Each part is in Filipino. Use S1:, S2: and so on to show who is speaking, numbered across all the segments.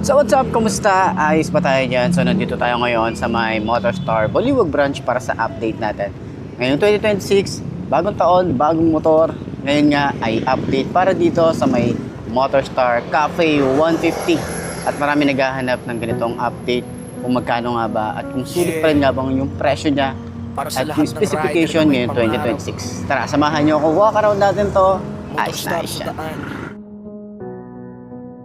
S1: So what's up? Kumusta? Ayos ba tayo dyan? So nandito tayo ngayon sa may Motorstar Boliwag branch para sa update natin. Ngayon 2026, bagong taon, bagong motor. Ngayon nga ay update para dito sa may Motorstar Cafe 150. At marami naghahanap ng ganitong update kung magkano nga ba at kung sulit pa rin nga bang yung presyo niya at yung specification ngayon 2026. Tara, samahan nyo ako. Walk around natin to. Ayos na ayos yan.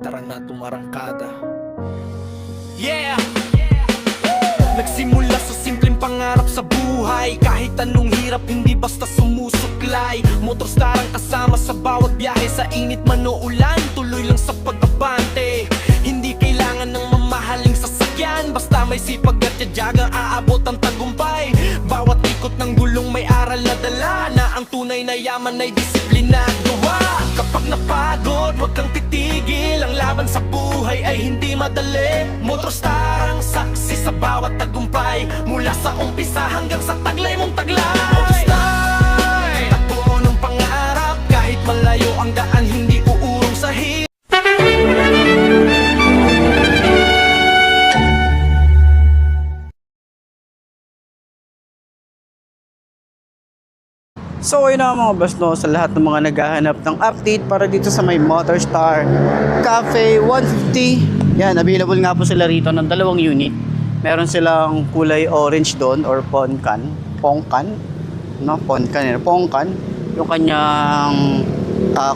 S2: Tara na tumarangkada. Yeah! Nagsimula sa simpleng pangarap sa buhay. Kahit anong hirap, hindi basta sumusuklay. Motorstar ang kasama sa bawat biyahe. Sa init man o ulan, tuloy lang sa pag-abante. Hindi kailangan ng mamahaling sasakyan, basta may sipag at tiyagang aabot ang tagumpay. Bawat ikot ng gulong may aral na dala, na ang tunay na yaman ay disiplina at gawa. Kapag napagod, huwag kang titigil. Ang laban sa buhay ay hindi madali. Motorstar ang saksi sa bawat tagumpay, mula sa umpisa hanggang sa taglay mong taglay. Motorstar, takbo ng pangarap. Kahit malayo ang daan, hindi uurong sa hirap.
S1: So ayun na mga boss, no, sa lahat ng mga naghahanap ng update para dito sa may Motorstar Cafe 150. Yan, available nga po sila rito ng dalawang unit. Meron silang kulay orange doon or pongkan, no, pongkan. Yung kanyang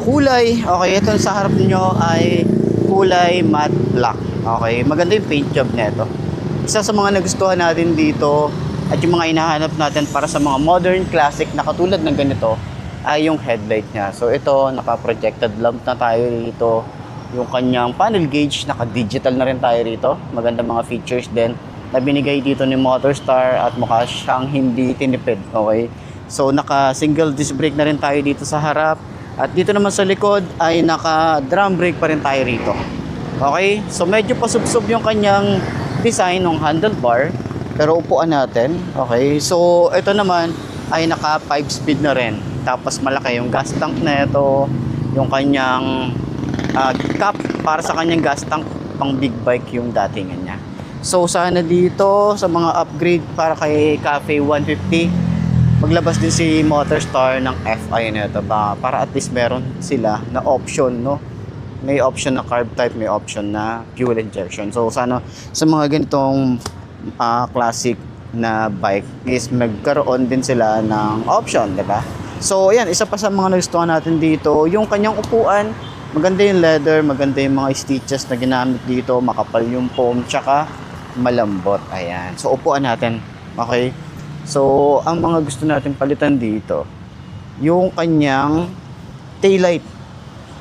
S1: kulay. Okay, ito sa harap niyo ay kulay matte black. Okay, maganda yung paint job nito. Isa sa mga nagustuhan natin dito at yung mga hinahanap natin para sa mga modern classic na katulad ng ganito ay yung headlight niya. So ito, naka-projected lamp na tayo rito. Yung kanyang panel gauge, naka-digital na rin tayo rito. Maganda mga features din na binigay dito ni Motorstar at mukha siyang hindi tinipid. Okay? So naka-single disc brake na rin tayo dito sa harap. At dito naman sa likod ay naka-drum brake pa rin tayo rito. Okay? So medyo pasubsob yung kanyang design ng handlebar. Pero upuan natin, okay? So, ito naman ay naka 5-speed na rin. Tapos malaki yung gas tank na ito, yung kanyang cap para sa kanyang gas tank, pang big bike yung datingan niya. So, sana dito sa mga upgrade para kay Cafe 150, maglabas din si Motorstar ng FI na ito para at least meron sila na option, no? May option na carb type, may option na fuel injection. So, sana sa mga ganitong classic na bike is magkaroon din sila ng option, diba? So ayan, isa pa sa mga nagustuhan natin dito, yung kanyang upuan, maganda yung leather, maganda yung mga stitches na ginamit dito, makapal yung foam, tsaka malambot. Ayan, so upuan natin, okay? So ang mga gusto natin palitan dito, yung kanyang taillight.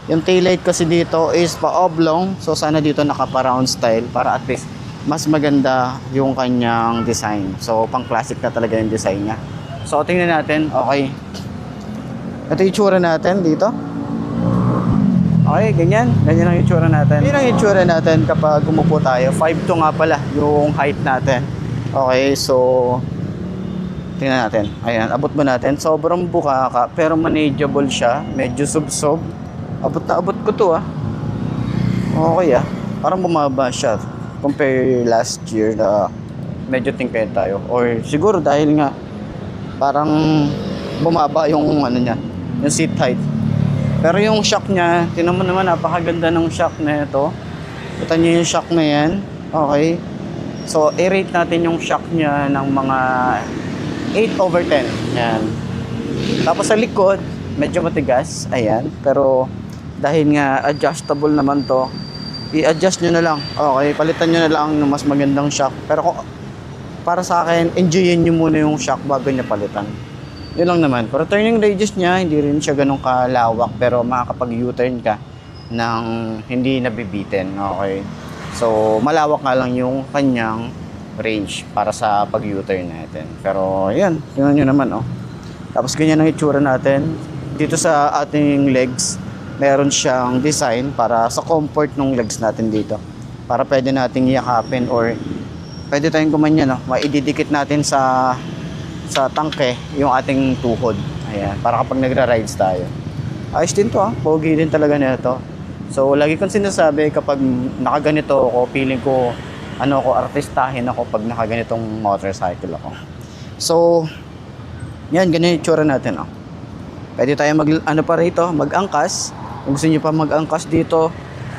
S1: Yung taillight kasi dito is pa-oblong, so sana dito naka-round style para at least mas maganda yung kanyang design. So, pang classic na talaga yung design niya. So, tingnan natin. Okay. Ito yung itsura natin dito. Okay, ganyan. Ganyan ang itsura natin. Ganyan ang itsura natin kapag umupo tayo. 5'2" nga pala yung height natin. Okay, so tingnan natin. Ayan, abot ba natin? Sobrang bukaka, pero manageable siya. Medyo sub-sub. Abot na abot ko to Okay Parang bumaba siya compare last year na medyo tingkad tayo, or siguro dahil nga parang bumaba yung ano niya, yung seat height. Pero yung shock niya, tingnan mo naman, napakaganda ng shock na ito. Kita niyo yung shock na yan. Okay, so i-rate natin yung shock niya ng mga 8/10. Yan. Tapos sa likod medyo matigas, ayan, pero dahil nga adjustable naman to, i-adjust nyo na lang. Okay, palitan nyo na lang ng mas magandang shock. Pero para sa akin, enjoyin nyo muna yung shock bago nyo palitan. Yun lang naman. Pero turning radius niya, hindi rin siya ganun kalawak, pero makakapag-U-turn ka ng hindi nabibitin. Okay, so malawak nga lang yung kanyang range para sa pag-U-turn natin. Pero yan, tingnan nyo naman. Tapos ganyan ang itsura natin. Dito sa ating legs, meron siyang design para sa comfort ng legs natin dito. Para pwede nating yakapin or pwede tayong gumanyan, maididikit natin sa tangke yung ating tuhod. Ayan, para kapag nagra-rides tayo. Ayos din to Pogi din talaga nito. So, lagi kong sinasabi kapag nakaganito ako, feeling ko, artistahin ako pag nakaganitong motorcycle ako. So, yan, ganyan yung tsura natin, oh. Pwede tayo mag-angkas. Kung gusto nyo pa mag-angkas dito,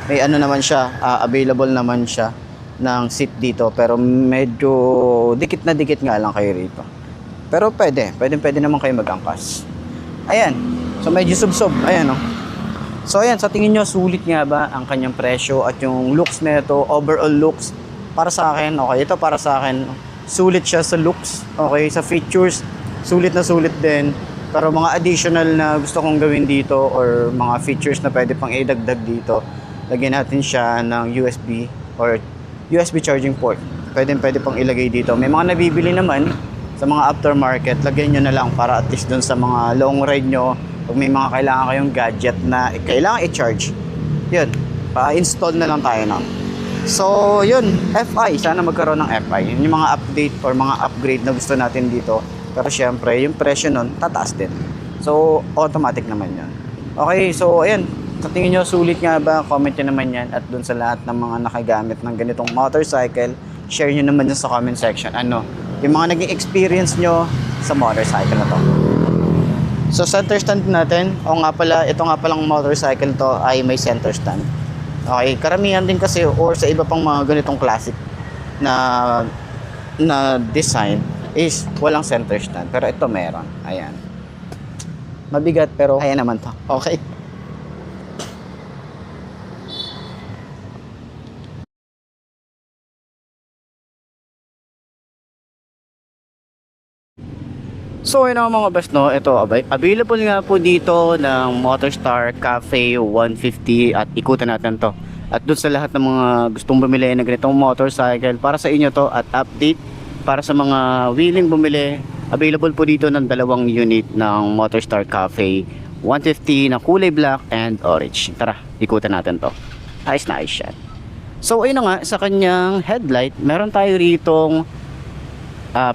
S1: may naman siya, available naman siya ng seat dito. Pero medyo dikit na dikit nga lang kayo rito. Pero pwede naman kayo mag-angkas. Ayan, so medyo subsob, ayan, oh. So ayan, sa tingin nyo, sulit nga ba ang kanyang presyo at yung looks nito, overall looks, para sa akin, okay, ito para sa akin, sulit siya sa looks, okay, sa features, sulit na sulit din. Pero mga additional na gusto kong gawin dito or mga features na pwede pang idagdag dito, lagyan natin siya ng USB or USB charging port. Pwede pang ilagay dito. May mga nabibili naman sa mga aftermarket, lagyan nyo na lang para at least dun sa mga long ride nyo. Pag may mga kailangan kayong gadget na kailangan i-charge, yun, pa-install na lang tayo na. So, yun, FI, sana magkaroon ng FI. Yun yung mga update or mga upgrade na gusto natin dito. Pero syempre, yung presyo nun, tataas din. So, automatic naman yun. Okay, so, ayan, sa tingin nyo, sulit nga ba? Comment nyo naman yan. At dun sa lahat ng mga nakagamit ng ganitong motorcycle, share nyo naman dyan sa comment section. Yung mga naging experience nyo sa motorcycle na to. So center stand natin, ito nga palang motorcycle to ay may center stand. Okay, karamihan din kasi or sa iba pang mga ganitong classic na design is walang center stand. Pero ito meron, ayan. Mabigat pero kaya naman to, okay. So yun ang mga best, no, ito available nga po dito ng Motorstar Cafe 150 at ikutan natin to. At doon sa lahat ng mga gustong bumili ng ganitong motorcycle, para sa inyo to at update para sa mga willing bumili, available po dito ng 2 unit ng Motorstar Cafe 150 na kulay black and orange. Tara, ikutan natin to. Ayos na ayos yan. So ayun na nga, sa kanyang headlight, meron tayo ritong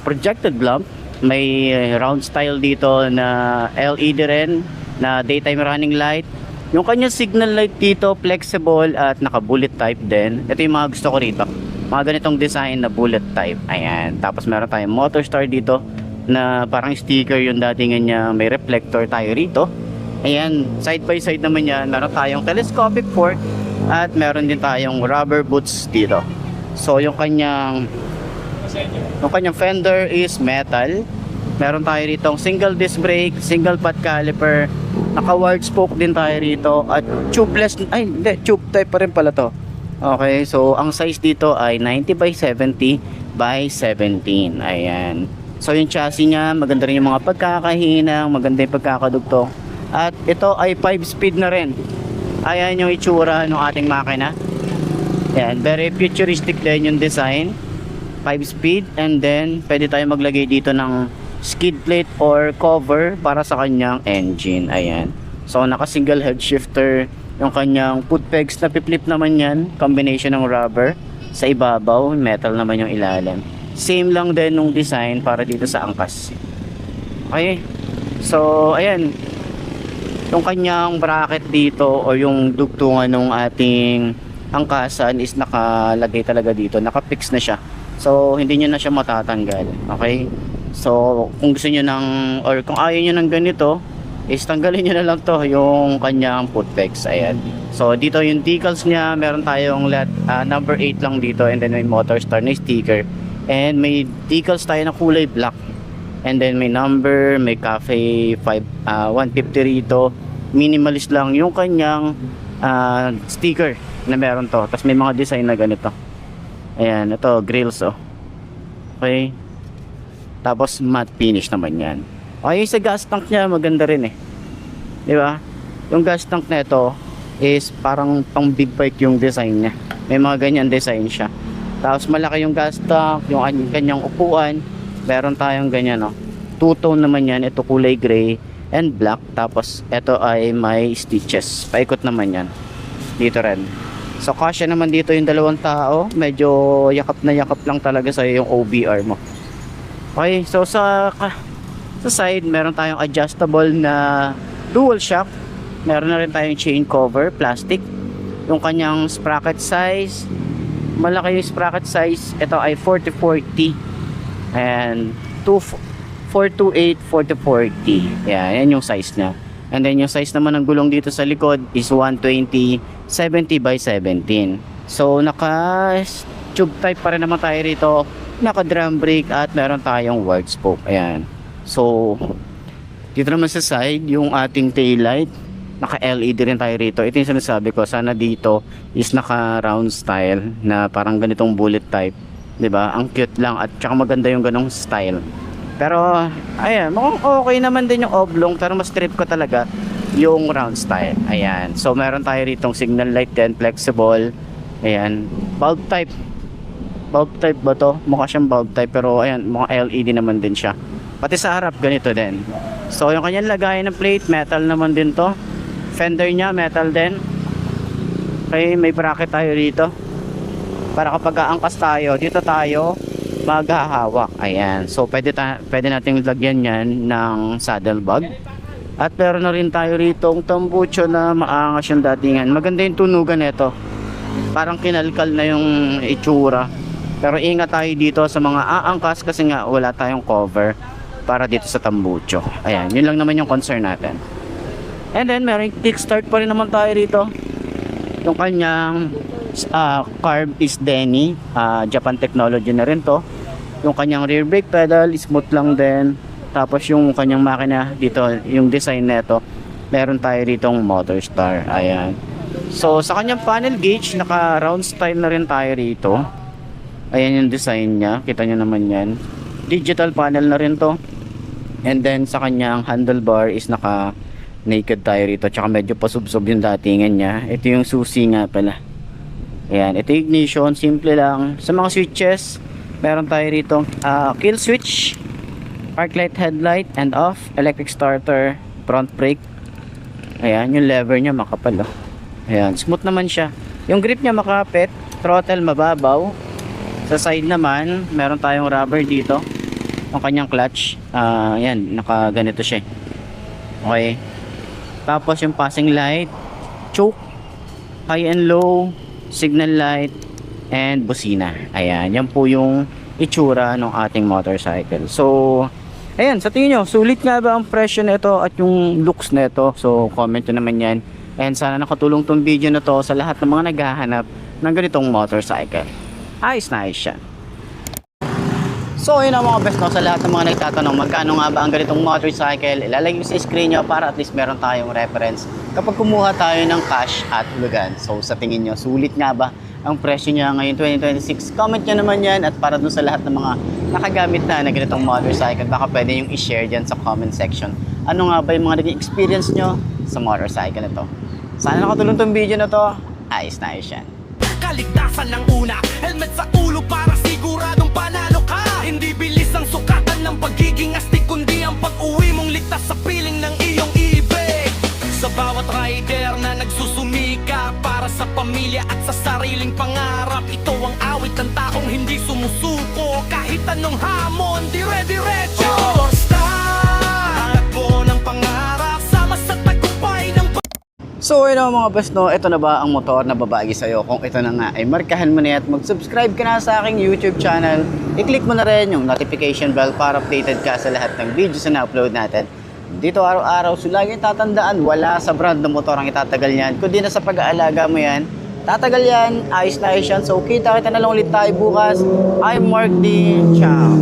S1: projected lamp. May round style dito na LED rin na daytime running light. Yung kanyang signal light dito flexible at naka bullet type din. Ito yung mga gusto ko rito, mga ganitong design na bullet type. Ayan, tapos meron tayong Motorstar dito na parang sticker yung datingan niya. May reflector tayo rito. Ayan, side by side naman yan. Meron tayong telescopic fork at meron din tayong rubber boots dito. So yung kanyang fender is metal. Meron tayo rito single disc brake, single pot caliper, naka wide spoke din tayo rito at tubeless, tube type pa rin pala to. Okay, so ang size dito ay 90 by 70 by 17. Ayan. So yung chassis niya, maganda rin yung mga pagkakahinang, maganda yung pagkakadugtong. At ito ay 5 speed na rin. Ayan yung itsura ng ating makina. Ayan, very futuristic din yung design. 5 speed, and then pwede tayo maglagay dito ng skid plate or cover para sa kanyang engine. Ayan, so naka single head shifter yung kanyang foot pegs, na piplip naman yan, combination ng rubber sa ibabaw, metal naman yung ilalim. Same lang din nung design para dito sa angkas. Okay, so ayan, yung kanyang bracket dito o yung dugtungan ng ating angkasan is nakalagay talaga dito, nakapix na siya. So, hindi nyo na siya matatanggal. Okay? So, kung gusto nyo or kung ayaw nyo ng ganito, is tanggalin nyo na lang to, yung kanyang foot pegs. Ayan. So, dito yung decals niya, meron tayong number 8 lang dito, and then may Motorstar na sticker. And may decals tayo na kulay black. And then may number, may Cafe 150 rito. Minimalist lang yung kanyang sticker na meron to. Tapos may mga design na ganito. Ayan, ito grills, oh. Okay. Tapos matte finish naman yan. Okay, sa gas tank niya maganda rin eh. Di ba? Yung gas tank na ito is parang pang big bike yung design niya. May mga ganyan design siya. Tapos malaki yung gas tank, yung kanyang upuan. Meron tayong ganyan, oh. Two-tone naman yan. Ito kulay gray and black. Tapos ito ay may stitches. Paikot naman yan. Dito rin. So kasya naman dito yung 2 tao. Medyo yakap na yakap lang talaga sa yung OBR mo. Okay, so sa side meron tayong adjustable na dual shock. Meron na rin tayong chain cover, plastic. Yung kanyang sprocket size, malaki yung sprocket size. Ito ay 4040 and 428 4040. Yan yung size niya. And then yung size naman ng gulong dito sa likod is 120 70 by 17. So naka tube type pa rin naman tayo rito, naka drum brake at meron tayong wide spoke. Ayan. So dito naman sa side yung ating tail light, naka LED rin tayo rito. Ito yung sinasabi ko, sana dito is naka round style na parang ganitong bullet type, 'di ba? Ang cute lang at saka maganda yung ganong style. Pero ayan, mukhang okay naman din yung oblong, pero mas trip ko talaga yung round style. Ayan. So meron tayo ritong signal light din, flexible. Ayan, bulb type. Bulb type ba to? Mukha siyang bulb type, pero ayan, mukhang LED naman din siya. Pati sa harap ganito din. So yung kanyang lagayan ng plate, metal naman din to. Fender niya metal din. Okay, may bracket tayo rito para kapag aangkas tayo, dito tayo maghahawak. Ayan. So pwede nating lagyan yan ng saddlebag. At meron na rin tayo rito ang tambucho na maangas yung datingan. Maganda yung tunugan nito. Parang kinalkal na yung itsura. Pero ingat tayo dito sa mga aangkas kasi nga wala tayong cover para dito sa tambucho. Ayan, yun lang naman yung concern natin. And then meron kickstart pa rin naman tayo rito. Yung kanyang carb is Denny, Japan technology na rin to. Yung kanyang rear brake pedal smooth lang din. Tapos yung kanyang makina dito, yung design nito, meron tayo ritong Motorstar. Ayan. So sa kanyang panel gauge, naka round style na rin tayo rito. Ayan yung design niya, kita nyo naman yan. Digital panel na rin to. And then sa kanyang handlebar is naka naked tayo rito, tsaka medyo pasubsob yung datingan niya. Ito yung susi nga pala. Ayan, ito yung ignition, simple lang. Sa mga switches, meron tayo rito kill switch, park light, headlight and off, electric starter, front brake. Ayan, yung lever niya makapal, oh. Ayan, smooth naman siya. Yung grip niya makapit, throttle mababaw. Sa side naman, meron tayong rubber dito. Yung kanyang clutch, ayan, naka ganito siya. Okay. Tapos yung passing light, choke, high and low, signal light, and busina. Ayan, yan po yung itsura ng ating motorcycle. So, ayan, sa tingin nyo, sulit nga ba ang presyo nito at yung looks nito? So, comment nyo naman yan. And sana nakatulong tong video na to sa lahat ng mga naghahanap ng ganitong motorcycle. Ayos na ayos siya. So ayun ang mga best, no, sa lahat ng mga nagtatanong magkano nga ba ang ganitong motorcycle, ilalagay ko sa screen nyo para at least meron tayong reference kapag kumuha tayo ng cash at hulugan. So sa tingin nyo, sulit nga ba ang presyo niya ngayon 2026? Comment nyo naman yan, at para dun sa lahat ng mga nakagamit na ganitong motorcycle, baka pwede yung i-share dyan sa comment section. Ano nga ba yung mga naging experience nyo sa motorcycle na to? Sana nakatulong tong video na to. Ayos na ayos yan.
S2: Kaligtasan ng una, helmet sa ulo para siguradong panalo ka. Hindi bilis ang sukatan ng pagiging astig, kundi ang pag-uwi mong ligtas sa piling ng iyong ibig. Sa bawat rider na nagsusumika para sa pamilya at sa sariling pangarap, ito ang awit ng taong hindi sumusuko kahit anong hamon, dire-diretso. Motorstar, takbo ng pangarap, sama sa tagumpay ng
S1: So ayun mga best, no, ito na ba ang motor na babagi sa'yo? Kung ito na nga, ay markahan mo na yan at mag-subscribe ka na sa aking YouTube channel. I-click mo na rin yung notification bell para updated ka sa lahat ng videos na upload natin. Dito araw-araw, so laging tatandaan, wala sa brand ng motor ang itatagal yan, kundi na sa pag-aalaga mo yan. Tatagal yan, ayos na ayos yan. So kita na lang ulit tayo bukas. I'm Mark D. Ciao.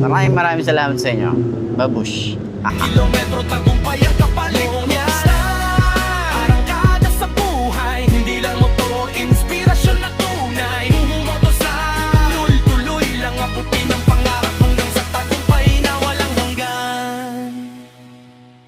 S1: Maraming salamat sa inyo. Babush.
S2: kilometro tagumpay at